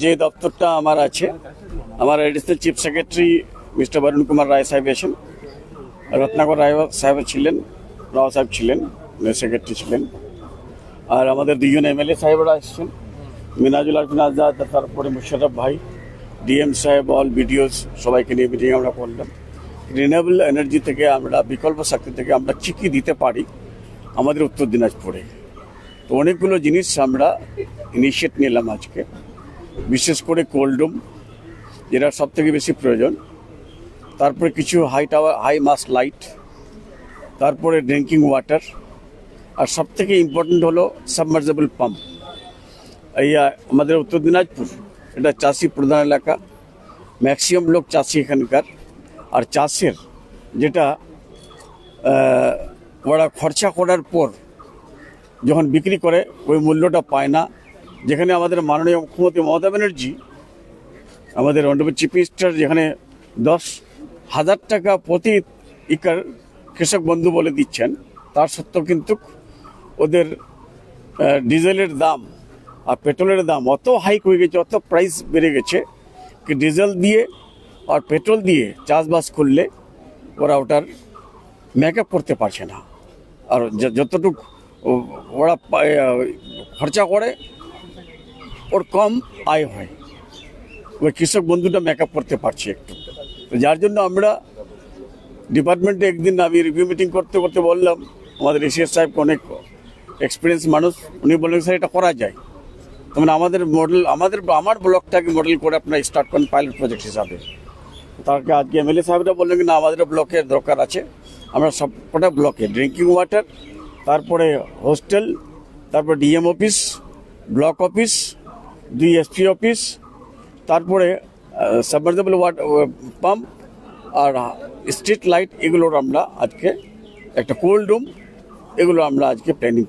যে দপ্তরটা আমার আছে, আমার additional chief secretary mister Barun Kumar Roy সাহেব এসেছেন, রত্নাকর রায় সাহেব ছিলেন, রাও সাহেব ছিলেন, সেক্রেটারি ছিলেন, আর আমাদের দুজন এমএলএ সাহেবরা এসেছেন, মিনাজুল আরফিন আজাদ, তারপরে মুশারফ ভাই, ডিএম সাহেব, অল বিডিওস, সবাইকে নিয়ে মিটিং আমরা করলাম। রিনিউয়েবল এনার্জি থেকে আমরা, বিকল্প শক্তি থেকে আমরা চিকি দিতে পারি আমাদের উত্তর দিনাজপুরে। তো অনেকগুলো জিনিস আমরা ইনিশিয়েট নিলাম আজকে, বিশেষ করে কোল্ড রুম যেটা সব থেকে বেশি প্রয়োজন, তারপরে কিছু হাই মাস লাইট, তারপরে ড্রিঙ্কিং ওয়াটার, আর সব থেকে ইম্পর্টেন্ট হলো সাবমার্জেবল পাম্প। এই আমাদের উত্তর দিনাজপুর এটা চাষি প্রধান এলাকা, ম্যাক্সিমাম লোক চাষি এখানকার, আর চাষের যেটা ওরা খরচা করার পর যখন বিক্রি করে ওই মূল্যটা পায় না। যেখানে আমাদের মাননীয় মুখ্যমন্ত্রী মমতা ব্যানার্জি, আমাদের অনারেবল চিফ মিনিস্টার, যেখানে 10,000 টাকা প্রতি একর কৃষক বন্ধু বলে দিচ্ছেন, তার সত্ত্বেও কিন্তু ওদের ডিজেলের দাম আর পেট্রোলের দাম অত হাইক হয়ে গেছে, অত প্রাইস বেড়ে গেছে কি ডিজেল দিয়ে আর পেট্রোল দিয়ে চাষবাস করলে ওরা ওটার মেকআপ করতে পারছে না। আর যতটুকু ওরা খরচা করে ওর কম আয় হয়, ওই কৃষক বন্ধুটা মেকআপ করতে পারছে একটু। তো যার জন্য আমরা ডিপার্টমেন্টে একদিন আমি রিভিউ মিটিং করতে করতে বললাম আমাদের এসিএস সাহেবকে, অনেক এক্সপিরিয়েন্স মানুষ, উনি বললেন স্যার এটা করা যায়। তখন আমাদের মডেল, আমার ব্লকটাকে মডেল করে আপনারা স্টার্ট করেন পাইলট প্রজেক্ট হিসাবে। তাকে আজকে এমএলএ সাহেবরা বললেন কি না, আমাদের ব্লকের দরকার আছে, আমরা সবকটা ব্লকে ড্রিঙ্কিং ওয়াটার, তারপরে হোস্টেল, তারপরে DM office, block office, 2 SP office, তারপরে সাবমার্জেবল পাম্প আর স্ট্রিট লাইট, এগুলোর আমরা আজকে একটা কোল্ড রুম, এগুলো আমরা আজকে প্ল্যানিং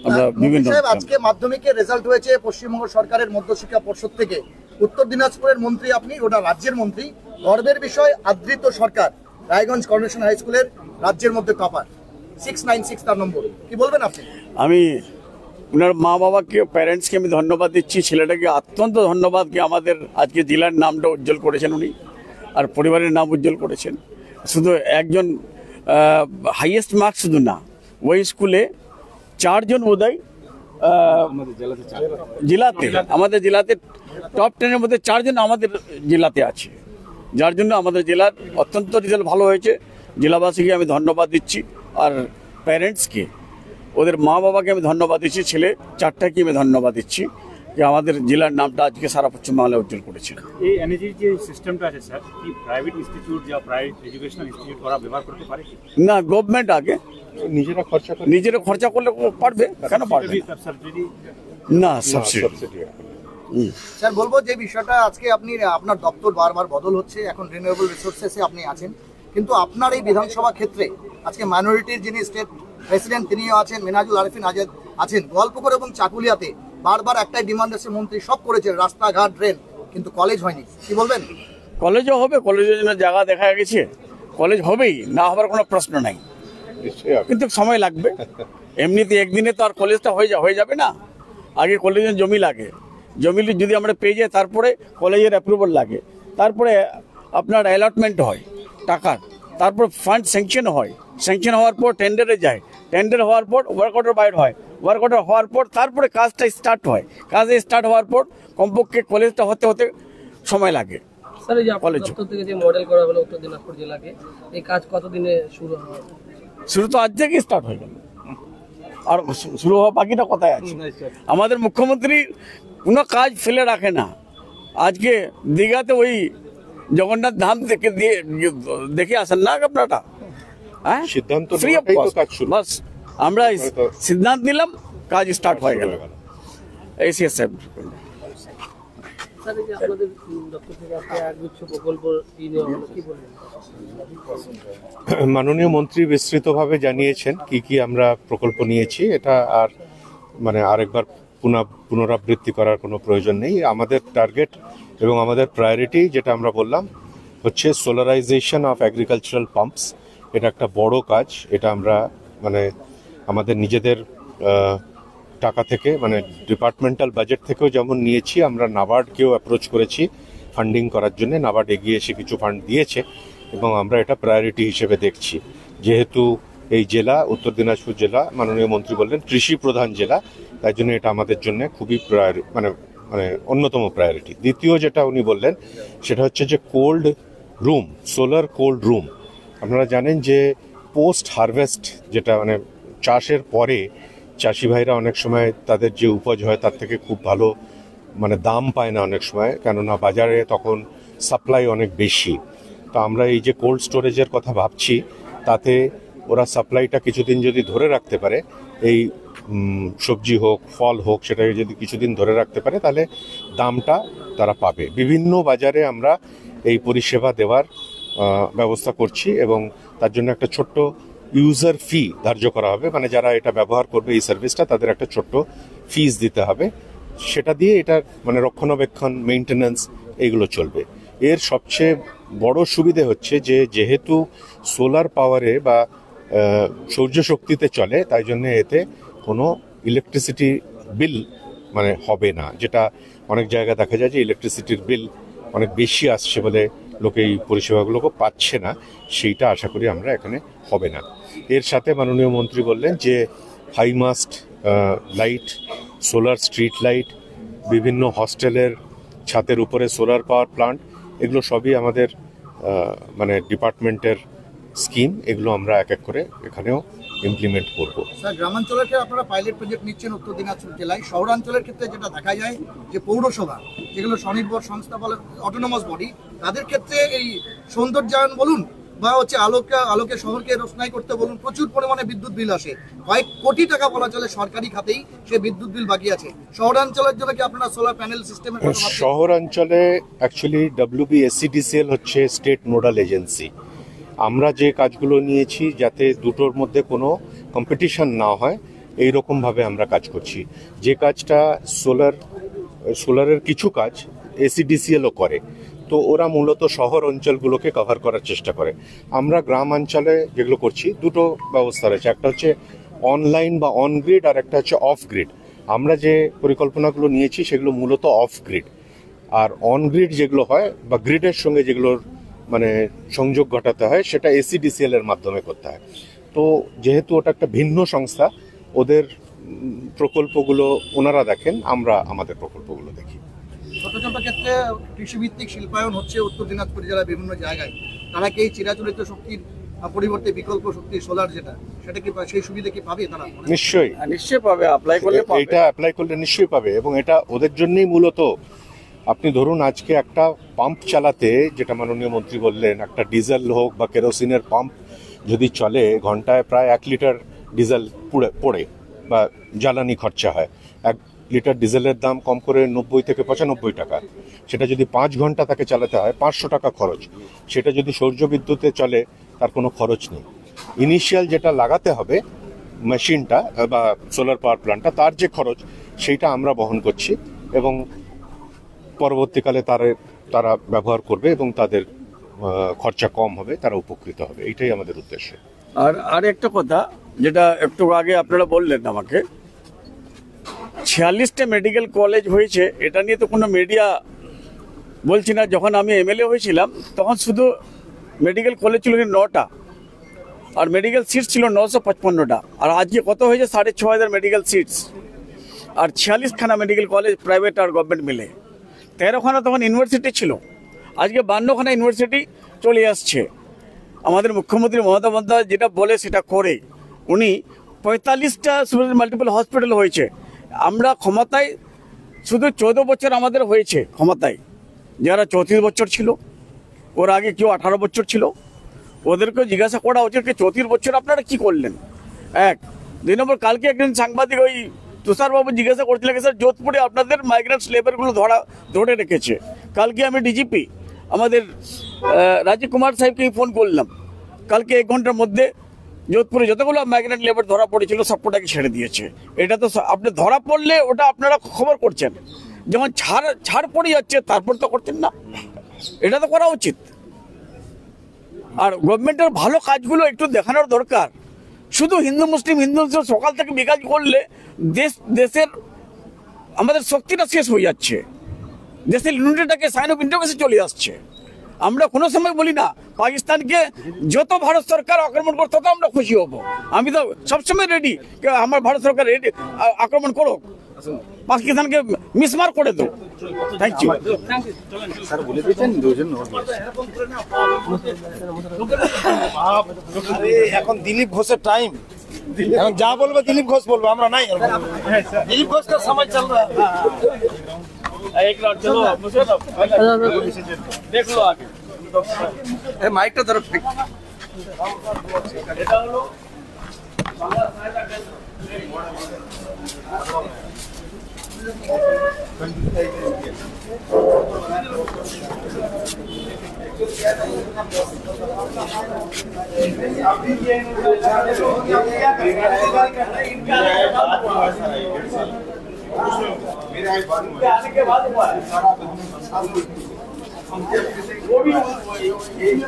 আমরা বিভিন্ন। আজকে মাধ্যমিকের রেজাল্ট হয়েছে পশ্চিমবঙ্গ সরকারের মধ্যশিক্ষা পর্ষদ থেকে, উত্তর দিনাজপুরের মন্ত্রী আপনি, ওটা রাজ্যের মন্ত্রী, গর্বের বিষয় আদৃত সরকার রায়গঞ্জ কর্পোরেশন হাই স্কুলের রাজ্যের মধ্যে টপার 696 তার নম্বর, কি বলবেন আপনি? আমি ওনার মা বাবাকে, প্যারেন্টসকে আমি ধন্যবাদ দিচ্ছি, ছেলেটাকে অত্যন্ত ধন্যবাদ কি আমাদের আজকে জেলার নামটা উজ্জ্বল করেছেন উনি, আর পরিবারের নাম উজ্জ্বল করেছেন। শুধু একজন হাইয়েস্ট মার্কস শুধু না, ওই স্কুলে 4 জন বোধহয় জেলাতে, আমাদের জেলাতে টপ 10-এর মধ্যে 4 জন আমাদের জেলাতে আছে, যার জন্য আমাদের জেলার অত্যন্ত রেজাল্ট ভালো হয়েছে। জেলাবাসীকে আমি ধন্যবাদ দিচ্ছি, আর প্যারেন্টসকে, ওদের মা বাবাকে আমি ধন্যবাদ দিচ্ছি, ছেলে 4টাকে আমি ধন্যবাদ দিচ্ছি যে আমাদের জেলার নামটা আজকে সারা পশ্চিমবাংলায় উজ্জ্বল করেছে। এই এনএজির যে সিস্টেমটা আছে স্যার, কি প্রাইভেট ইনস্টিটিউট বা প্রাইভেট এডুকেশনাল ইনস্টিটিউট ওরা ব্যবহার করতে পারে না? গভর্নমেন্ট আগে নিজেরা খরচা করলে পারবে, কেন পারবে না? সাবসিডি। স্যার বলবো যে বিষয়টা, আজকে আপনি, আপনার দপ্তর বারবার বদল হচ্ছে, এখন রিনিউয়েবল রিসোর্সেসে আপনি আছেন, কিন্তু আপনার এই বিধানসভা ক্ষেত্রে আজকে মাইনরিটির যিনি স্টেট প্রেসিডেন্ট তিনিও আছেন, মিনাজুল আরফিন আজাদ আছেন, গল্পকর এবং চাকুলিয়াতে বারবার একটাই ডিমান্ড আছে, মন্ত্রী সব করেছে, রাস্তাঘাট, ড্রেন, কিন্তু কলেজ হয়নি, কি বলবেন? কলেজও হবে, কলেজের জন্য জায়গা দেখা গেছে, কলেজ হবেই, না হবার কোনো প্রশ্ন নাই, কিন্তু সময় লাগবে। এমনিতে একদিনে তো আর কলেজটা হয়ে যাবে না, আগে কলেজের জমি লাগে, জমি যদি আমরা পেয়ে যাই, তারপরে কলেজের অ্যাপ্রুভাল লাগে, তারপরে আপনার অ্যালটমেন্ট হয় টাকার, তারপর ফান্ড স্যাংশন হয়, স্যাংশন হওয়ার পর টেন্ডারে যায়, টেন্ডার হওয়ার পর ওয়ার্ক অর্ডার বাইর হয়, ওয়ার্ক অর্ডার হওয়ার পর তারপরে কাজটা স্টার্ট হয়, কাজ স্টার্ট হওয়ার পর কমপক্ষে কলেজটা হতে হতে সময় লাগে। স্যার, এই যে আপনাদের দপ্তর থেকে যে মডেল করা হলো উত্তর দিনাজপুর জেলাকে, এই কাজ কতদিনে শুরু হবে? শুরু তো আজ থেকে স্টার্ট হয়ে গেল, আর শুরু হওয়া বাকিটা কোথায় আছে? আমাদের মুখ্যমন্ত্রী কোনো কাজ ফেলে রাখে না। আজকে দীঘাতে ওই জগন্নাথ ধাম দেখে আসেন না আপনারা, হ্যাঁ, সিদ্ধান্ত বাস আমরা সিদ্ধান্ত নিলাম, কাজ স্টার্ট হয়ে গেল। এসিএস সাহেব, মাননীয় মন্ত্রী বিস্তৃতভাবে জানিয়েছেন কি কি আমরা প্রকল্প নিয়েছি, এটা আর মানে আরেকবার পুনরাবৃত্তি করার কোনো প্রয়োজন নেই। আমাদের টার্গেট এবং আমাদের প্রায়োরিটি যেটা আমরা বললাম হচ্ছে সোলারাইজেশন অফ এগ্রিকালচারাল পাম্পস। এটা একটা বড় কাজ, এটা আমরা মানে আমাদের নিজেদের টাকা থেকে, মানে ডিপার্টমেন্টাল বাজেট থেকেও যেমন নিয়েছি, আমরা নাবার্ডকেও অ্যাপ্রোচ করেছি ফান্ডিং করার জন্য। নাবার্ড এগিয়ে এসে কিছু ফান্ড দিয়েছে এবং আমরা এটা প্রায়োরিটি হিসেবে দেখছি। যেহেতু এই জেলা, উত্তর দিনাজপুর জেলা, মাননীয় মন্ত্রী বললেন কৃষি প্রধান জেলা, তাই জন্য এটা আমাদের জন্য খুবই মানে অন্যতম প্রায়োরিটি। দ্বিতীয় যেটা উনি বললেন সেটা হচ্ছে যে cold room, solar cold room. আপনারা জানেন যে পোস্ট হারভেস্ট, যেটা মানে চাষের পরে চাষি ভাইরা অনেক সময় তাদের যে উপজ হয় তার থেকে খুব ভালো মানে দাম পায় না অনেক সময়, কেননা বাজারে তখন সাপ্লাই অনেক বেশি। তো আমরা এই যে কোল্ড স্টোরেজের কথা ভাবছি, তাতে ওরা সাপ্লাইটা কিছুদিন যদি ধরে রাখতে পারে, এই সবজি হোক ফল হোক, সেটাকে যদি কিছুদিন ধরে রাখতে পারে তাহলে দামটা তারা পাবে। বিভিন্ন বাজারে আমরা এই পরিষেবা দেওয়ার ব্যবস্থা করছি এবং তার জন্য একটা ছোট্ট ইউজার ফি ধার্য করা হবে, মানে যারা এটা ব্যবহার করবে এই সার্ভিসটা তাদের একটা ছোট্ট ফিস দিতে হবে, সেটা দিয়ে এটার মানে রক্ষণাবেক্ষণ, মেইনটেনেন্স এইগুলো চলবে। এর সবচেয়ে বড় সুবিধে হচ্ছে যে যেহেতু সোলার পাওয়ারে বা সৌর শক্তিতে চলে, তাই জন্য এতে কোনো ইলেকট্রিসিটি বিল মানে হবে না, যেটা অনেক জায়গায় দেখা যায় যে ইলেকট্রিসিটির বিল অনেক বেশি আসছে বলে লোকে এই পরিষেবাগুলোকে পাচ্ছে না, সেইটা আশা করি আমরা এখানে হবে না। এর সাথে মাননীয় মন্ত্রী বললেন যে high mast light, solar street light, বিভিন্ন হস্টেলের ছাদের উপরে সোলার পাওয়ার প্লান্ট, এগুলো সবই আমাদের মানে ডিপার্টমেন্টের স্কিম। এগুলো আমরা এক এক করে এখানেও ইমপ্লিমেন্ট করব। স্যার, গ্রামাঞ্চলের ক্ষেত্রে আপনারা পাইলট প্রজেক্ট নিচ্ছেন উত্তর দিনাজপুর জেলায়, শহরাঞ্চলের ক্ষেত্রে যেটা দেখা যায় যে পৌরসভা, যেগুলো স্বনির্ভর সংস্থা বলে, অটোনমাস বডি, তাদের ক্ষেত্রে এই সৌন্দর্যায়ন বলুন বা হচ্ছে আলোকে শহরকে রোশনাই করতে বলুন, প্রচুর পরিমাণে বিদ্যুৎ বিল আসে। কয়েক কোটি টাকা বলা চলে সরকারি খাতেই সে বিদ্যুৎ বিল বাকি আছে। শহরাঞ্চলের জন্য কি আপনারা সোলার প্যানেল সিস্টেমের কথা ভাবছেন? শহরাঞ্চলে অ্যাকচুয়ালি WBSCDCL হচ্ছে স্টেট নোডাল এজেন্সি। আমরা যে কাজগুলো নিয়েছি যাতে দুটোর মধ্যে কোনো কম্পিটিশন না হয়, এই রকমভাবে আমরা কাজ করছি। যে কাজটা সোলারের কিছু কাজ ACDCLও করে, তো ওরা মূলত শহর অঞ্চলগুলোকে কভার করার চেষ্টা করে। আমরা গ্রাম অঞ্চলে যেগুলো করছি, দুটো ব্যবস্থা রয়েছে, একটা হচ্ছে অনলাইন বা অন গ্রিড, আর একটা হচ্ছে অফ গ্রিড। আমরা যে পরিকল্পনাগুলো নিয়েছি সেগুলো মূলত অফ গ্রিড, আর অন গ্রিড যেগুলো হয় বা গ্রিডের সঙ্গে যেগুলোর মানে সংযোগ ঘটাতে হয়, সেটা ACDCL এর মাধ্যমে করতে হয়। তো যেহেতু ওটা একটা ভিন্ন সংস্থা, ওদের প্রকল্পগুলো ওনারা দেখেন, আমরা আমাদের প্রকল্পগুলো দেখি। ছোট ছোট ক্ষেত্রে কৃষিভিত্তিক শিল্পায়ন হচ্ছে উত্তর দিনাজপুর জেলার বিভিন্ন জায়গায়, তারা কি এই চিরাচরিত শক্তির পরিবর্তে বিকল্প শক্তি সোলার যেটা, সেটা কি সেই সুবিধা কি পাবে তারা? নিশ্চয়ই নিশ্চয়ই পাবে, অ্যাপ্লাই করলে পাবে। এটা অ্যাপ্লাই করলে নিশ্চয়ই পাবে, এবং এটা ওদের জন্যই মূলত। আপনি ধরুন আজকে একটা পাম্প চালাতে, যেটা মাননীয় মন্ত্রী বললেন, একটা ডিজেল হোক বা কেরোসিনের পাম্প যদি চলে, ঘন্টায় প্রায় 1 লিটার ডিজেল পড়ে বা জ্বালানি খরচা হয়। 1 লিটার ডিজেলের দাম কম করে 90 থেকে 95 টাকা। সেটা যদি 5 ঘন্টা তাকে চালাতে হয়, 500 টাকা খরচ। সেটা যদি সৌর বিদ্যুতে চলে, তার কোনো খরচ নেই। ইনিশিয়াল যেটা লাগাতে হবে মেশিনটা বা সোলার পাওয়ার প্ল্যান্টটা, তার যে খরচ সেইটা আমরা বহন করছি, এবং পরবর্তীকালে তারা ব্যবহার করবে এবং তাদের খরচা কম হবে, তারা উপকৃত হবে। এইটাই আমাদের উদ্দেশ্য। আর একটা কথা, যেটা একটু আগে আপনারা বললেন আমাকে, 46টা মেডিকেল কলেজ হয়েছে, এটা নিয়ে তো কোনো মিডিয়া বলছি না। যখন আমি MLA হয়েছিলাম তখন শুধু মেডিকেল কলেজ ছিল 9টা, আর মেডিকেল সিটস ছিল 955টা, আর আজকে কত হয়েছে 6500 মেডিকেল সিটস, আর 46খানা মেডিকেল কলেজ প্রাইভেট আর গভর্নমেন্ট মিলে। 13খানা তখন ইউনিভার্সিটি ছিল, আজকে 52খানা ইউনিভার্সিটি চলে আসছে। আমাদের মুখ্যমন্ত্রী মমতা বন্দ্যোপাধ্যায় যেটা বলে সেটা করে। উনি 45টা মাল্টিপল হসপিটাল হয়েছে। আমরা ক্ষমতায় শুধু 14 বছর আমাদের হয়েছে ক্ষমতায়, যারা 34 বছর ছিল, ওর আগে কেউ 18 বছর ছিল, ওদেরকেও জিজ্ঞাসা করা উচিত যে 34 বছর আপনারা কি করলেন। 2 নম্বর, কালকে একজন সাংবাদিক ওই তুষারবাবু জিজ্ঞাসা করছিলেন, স্যার যোধপুরে আপনাদের মাইগ্রেন্টস লেবারগুলো ধরে রেখেছে। কালকে আমি DGP আমাদের রাজীব কুমার সাহেবকে ফোন করলাম, কালকে 1 ঘন্টার মধ্যে যোধপুরে যতগুলো মাইগ্রেন্ট লেবার ধরা পড়েছিল সবকটাকে ছেড়ে দিয়েছে। এটা তো আপনি ধরা পড়লে ওটা আপনারা খবর করছেন, যেমন ছাড় পড়ে যাচ্ছে তারপর তো করছেন না, এটা তো করা উচিত। আর গভর্নমেন্টের ভালো কাজগুলো একটু দেখানোর দরকার। শুধু হিন্দু মুসলিম সকাল থেকে বিকাশ করলে দেশের আমাদের শক্তিটা শেষ হয়ে যাচ্ছে, দেশের ইউনিটিটাকে সাইন অফ ইন্টিগ্রেশন চলে আসছে। আমরা কোনো সময় বলি না পাকিস্তানকে যত ভারত সরকার আক্রমণ করতে তত আমরা খুশি হব। আমি তো সবসময় রেডি, আমার ভারত সরকার রেডি আক্রমণ করো, পাকিস্তানকে মিসমার করে দো। Thank you. এখন দিলীপ ঘোষের টাইম, এখন যা বলবে দিলীপ ঘোষ বলবে, আমরা নাই। দিলীপ ঘোষ का समय चल रहा है। देख लो आगे माइकটা ধরো। এটা হলো आने के बाद हुआ है, वो भी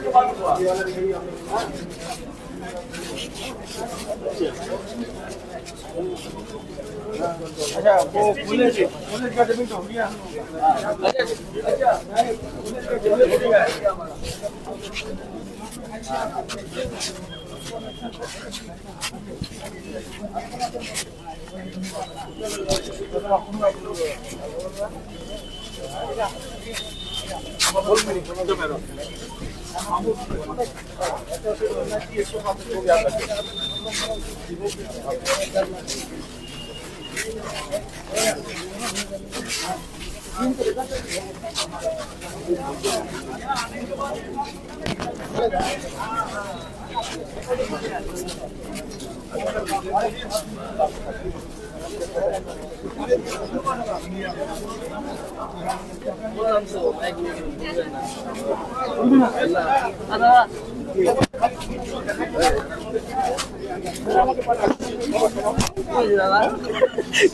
के बाद हुआ। अच्छा वो पुलिस का जमीन तो हो गया। अच्छा पुलिस का जमीन हो गया।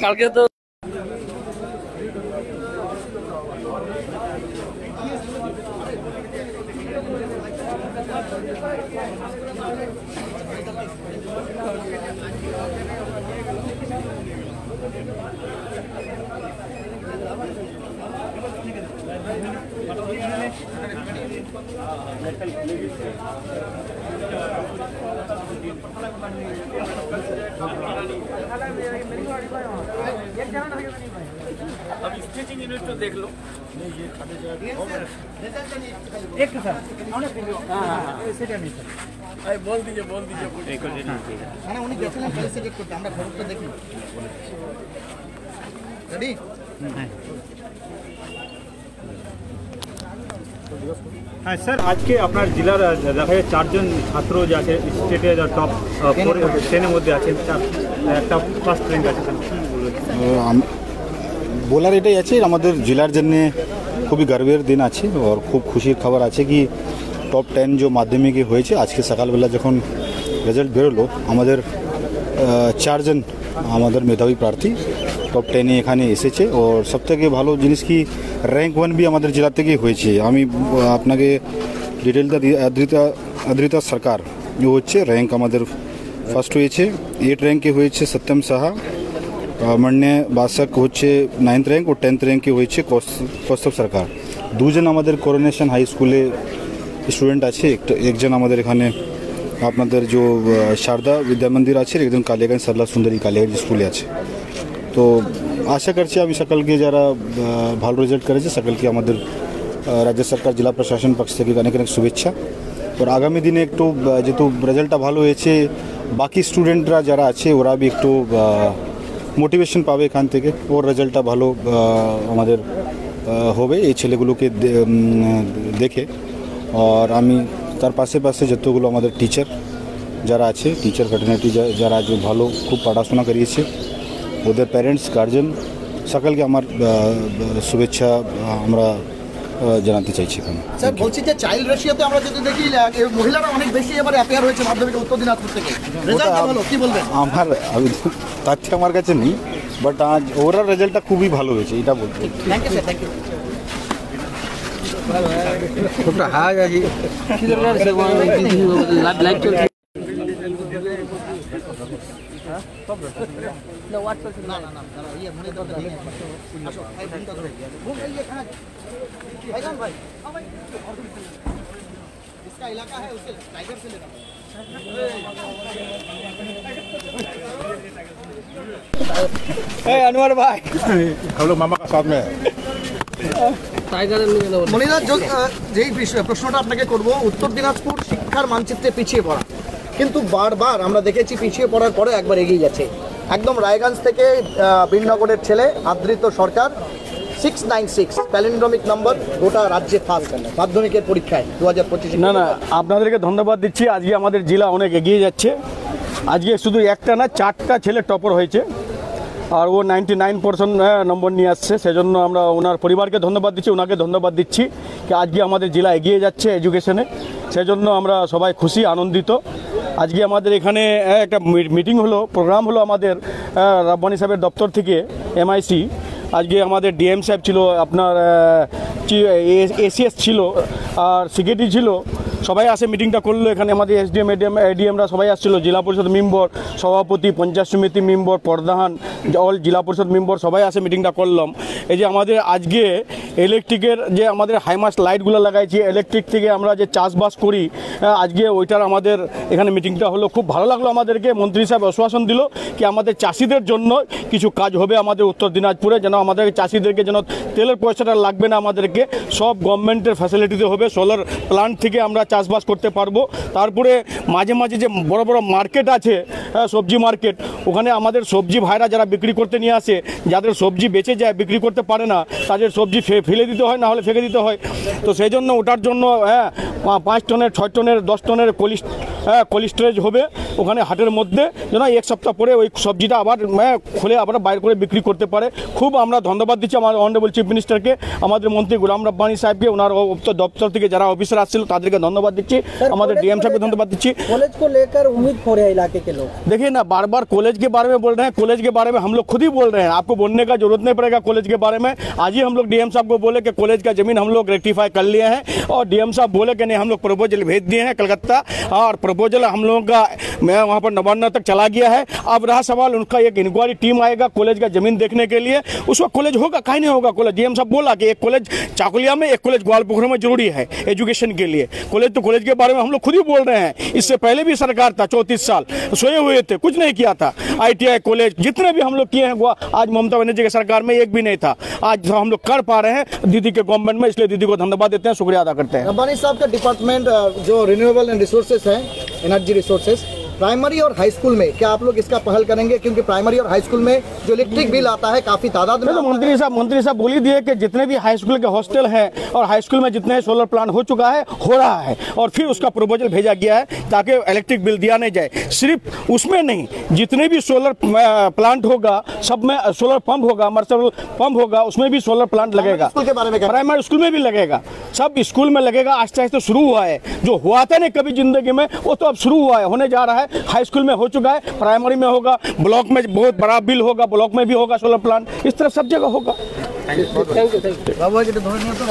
কালকে তো अब स्टिचिंग यूनिट तो देख लो। बोल दीजिए মানে উনি গেছিলেন ফেলিসিটেট করতে, আমরা খবরটা দেখি। রেডি? হ্যাঁ স্যার, আজকে আপনার জেলার দেখা যায় 4 জন ছাত্র যে আছে স্টেটে টপ 10-এর মধ্যে আছেন, একটা ফার্স্ট র্যাঙ্ক আছে। বলার এটাই আছে, আমাদের জেলার জন্য খুবই গর্বের দিন আছে আর খুব খুশির খবর আছে কি টপ 10 যে মাধ্যমিকে হয়েছে আজকে সকালবেলা যখন রেজাল্ট বেরোলো আমাদের 4 জন আমাদের মেধাবী প্রার্থী টপ 10-এ এখানে এসেছে। আর সবথেকে ভালো জিনিস কি র্যাঙ্ক 1 भी আমাদের জেলা থেকেই হয়েছে। আমি আপনাকে ডিটেলটা আদ্রিতা সরকার হচ্ছে র্যাঙ্ক আমাদের ফার্স্ট হয়েছে। 8 র্যাঙ্কে হয়েছে সত্যম সাহা, মন্যে বাসক হচ্ছে 9th র্যাঙ্ক ও 10th র্যাঙ্কে হয়েছে কৌস্তব সরকার। 2 জন আমাদের করোনেশন হাই স্কুলে স্টুডেন্ট আছে, একজন আমাদের এখানে আপনাদের যে শারদা বিদ্যা মন্দির আছে, একজন কালিয়াগঞ্জ সরলা সুন্দরী কালিয়াগঞ্জ স্কুলে আছে। তো আশা করছি আমি সকলকে যারা ভালো রেজাল্ট করেছে সকলকে আমাদের রাজ্য সরকার জেলা প্রশাসন পক্ষ থেকে অনেক অনেক শুভেচ্ছা। আর আগামী দিনে একটু যেহেতু রেজাল্টটা ভালো হয়েছে বাকি স্টুডেন্টরা যারা আছে ওরা বি একটু মোটিভেশন পাবে এখান থেকে, ওর রেজাল্টটা ভালো আমাদের হবে এই ছেলেগুলোকে দেখে। আর আমি তার পাশে যতগুলো আমাদের টিচার যারা আছে, টিচার ফ্যাটার্নিটি যারা যে ভালো খুব পড়াশোনা করিয়েছে, ওদের প্যারেন্টস গার্জেন সকলকে আমার শুভেচ্ছা আমরা জানাতে চাইছি এখানে। স্যার বলছি যে চাইল্ড রেশিওতে আমরা যদি দেখি মহিলারা অনেক বেশি এবার অ্যাপিয়ার হয়েছে মাধ্যমিকে উত্তর দিনাজপুর থেকে, রেজাল্ট ভালো, কি বলবেন? আমার তথ্য আমার কাছে নেই, বাট আজ ওরাল রেজাল্টটা খুবই ভালো হয়েছে এটা বলতে। Thank you sir, thank you. Live চলছে। না WhatsApp না না না দাঁড়াও, ইয়ে মনে দরকার নেই আসো ভাই ফোনটা ধরে ঘুম এই এখানে ভাইজান ভাই इसका इलाका है उसे टाइगर से लेना अनवर भाई हम लोग मामा का साथ में है। টাইগারের নিয়ে নেব মনিদা যেই প্রশ্নটা আপনাকে করব, উত্তর দিনাজপুর শিক্ষার মানচিত্রে পিছিয়ে পড়া, কিন্তু বারবার আমরা দেখেছি পিছিয়ে পড়ার পরে একবার এগিয়ে যাচ্ছে। একদম রায়গঞ্জ থেকে বীরনগরের ছেলে আদৃত সরকার 696 প্যালিন্ড্রোমিক নম্বর গোটা রাজ্যে ফার্স্ট মাধ্যমিকের পরীক্ষায় 2025। না না, আপনাদেরকে ধন্যবাদ দিচ্ছি। আজকে আমাদের জেলা অনেক এগিয়ে যাচ্ছে। আজকে শুধু একটা না 4টা ছেলে টপার হয়েছে, আর ও 99% নম্বর নিয়ে আসছে। সেজন্য আমরা ওনার পরিবারকে ধন্যবাদ দিচ্ছি, ওনাকে ধন্যবাদ দিচ্ছি কি আজকে আমাদের জেলা এগিয়ে যাচ্ছে এডুকেশনে। সেজন্য আমরা সবাই খুশি, আনন্দিত। আজকে আমাদের এখানে একটা মিটিং হলো, প্রোগ্রাম হলো আমাদের রাব্বানি সাহেবের দপ্তর থেকে MIC। আজকে আমাদের DM সাহেব ছিল, আপনার ACS ছিল, আর সেক্রেটারি ছিল, সবাই আসে মিটিংটা করলো এখানে। আমাদের SDM ADMরা সবাই আসছিল, জেলা পরিষদ মেম্বর, সভাপতি, পঞ্চায়েত সমিতি মেম্বর, প্রধান, অল জেলা পরিষদ মেম্বর সবাই আসে মিটিংটা করলাম। এই যে আমাদের আজকে ইলেকট্রিকের যে আমাদের হাইমাস লাইটগুলো লাগাইছি, ইলেকট্রিক থেকে আমরা যে চাষবাস করি, আজকে ওইটার আমাদের এখানে মিটিংটা হলো। খুব ভালো লাগলো আমাদেরকে। মন্ত্রী সাহেব আশ্বাসন দিল কি আমাদের চাষিদের জন্য কিছু কাজ হবে আমাদের উত্তর দিনাজপুরে, যেন আমাদের চাষিদেরকে যেন তেলের পয়সাটা লাগবে না, আমাদেরকে সব গভর্নমেন্টের ফ্যাসিলিটিতে হবে। সোলার প্লান্ট থেকে আমরা চাষবাস করতে পারবো। তারপরে মাঝে মাঝে যে বড় বড় মার্কেট আছে, সবজি মার্কেট, ওখানে আমাদের সবজি ভাইরা যারা বিক্রি করতে নিয়ে আসে, যাদের সবজি বেঁচে যায়, বিক্রি করতে পারে না, তাদের সবজি ফেলে দিতে হয়, না হলে ফেঁকে দিতে হয়। তো সেই জন্য ওটার জন্য 5 টনের 6 টনের 10 টনের কোল্ড স্টোরেজ হবে ওখানে হাটের মধ্যে, যেন 1 সপ্তাহ পরে ওই সবজিটা আবার খুলে আবার বাইরে করে বিক্রি করতে পারে। খুব আমরা ধন্যবাদ দিচ্ছি আমার অনারেবল চিফ মিনিস্টারকে, আমাদের মন্ত্রী গোলাম রব্বানি সাহেবকে, ওনার দপ্তর থেকে যারা অফিসার আসছিল তাদেরকে ধন্যবাদ দিচ্ছি, আমাদের DM साहब को धन्यवाद दीजिए। कॉलेज को लेकर उम्मीद खो रहे हैं इलाके के लोग। देखिए ना, बार बार कॉलेज के बारे में बोल रहे हैं, कॉलेज के बारे में हम लोग खुद ही बोल रहे हैं, आपको बोलने का जरूरत नहीं पड़ेगा कॉलेज के बारे में। आज ही हम लोग DM साहब को बोले कि कॉलेज का जमीन हम लोग रेक्टिफाई कर लिए हैं, और DM साहब बोले कि नहीं हम लोग प्रपोजल भेज दिए हैं कलकत्ता, और प्रपोजल हम लोगों का वहाँ पर नवान्ना तक चला गया है। अब रहा सवाल, उनका एक इंक्वायरी टीम आएगा कॉलेज का जमीन देखने के लिए, उस वक्त कॉलेज होगा, कहीं नहीं होगा कॉलेज। DM साहब बोला कि एक कॉलेज चाकुलिया में, एक कॉलेज ग्वालपोखरा में जरूरी है एजुकेशन के लिए। कॉलेज तो कॉलेज के बारे में हम लोग खुद ही बोल रहे हैं, इससे पहले भी सरकार था 34 साल सोए हुए थे, कुछ नहीं किया था। ITI कॉलेज जितने भी हम लोग किए हैं, आज ममता बनर्जी की सरकार में एक भी नहीं था। आज हम लोग कर पा रहे हैं दीदी के गवर्नमेंट में, इसलिए दीदी को धन्यवाद देते हैं, शुक्रिया अदा करते हैं। रब्बानी साहब का डिपार्टमेंट जो रिन्यूएबल एंड रिसोर्सेस है, एनर्जी रिसोर्सेस, प्राइमरी और हाई स्कूल में क्या आप लोग इसका पहल करेंगे? क्योंकि प्राइमरी और हाई स्कूल में जो इलेक्ट्रिक बिल आता है काफी तादाद में। तो मंत्री साहब बोल ही दिए कि जितने भी हाई स्कूल के हॉस्टल हैं और हाई स्कूल में जितने सोलर प्लांट हो चुका है, हो रहा है, और फिर उसका प्रपोजल भेजा गया है ताकि इलेक्ट्रिक बिल दिया नहीं जाए। सिर्फ उसमें नहीं, जितने भी सोलर प्लांट होगा सब में सोलर पंप होगा, मर्सिबल पंप होगा, उसमें भी सोलर प्लांट लगेगा। स्कूल के बारे में प्राइमरी स्कूल में भी लगेगा, सब स्कूल में लगेगा। आहिस्ते आहिस्ते शुरू हुआ है, जो हुआ था नहीं कभी जिंदगी में, वो तो अब शुरू हुआ है, होने जा रहा है। हाई स्कूल में हो चुका है, प्राइमरी में होगा, ब्लॉक में बहुत बड़ा बिल होगा, ब्लॉक में भी होगा सोलर प्लांट, इस तरफ सब जगह होगा। থ্যাংক ইউ बाबू जी तो धोने नहीं तो